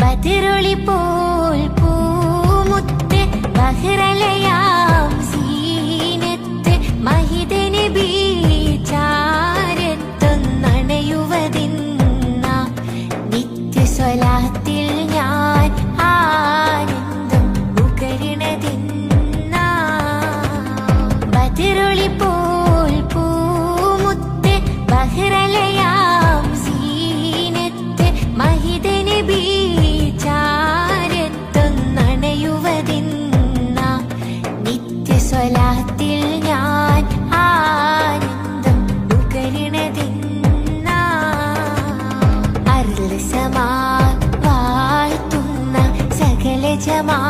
ബദറൊളി പോൽ പൂമുത്ത് ബഹ്റലയാം സീനത്ത് മഹിദ നബി ചാരത്തൊന്നണയുവതിന്ന നിത്യസ്വലാത്തിൽ ഞാൻ ആനന്ദം ഉകരണതിന്ന ബദറൊളി പോൽ പൂമുത്ത് ബഹ്റലയാം സീനത്ത് മഹിദ നബി ചാരത്തൊന്നണയുവതിന്ന നിത്യസ്വലാത്തിൽ ഞാൻ ആനന്ദം ഉകരണതിന്ന അർള് സമാ വാഴ്ത്തുന്ന സകല ജമാ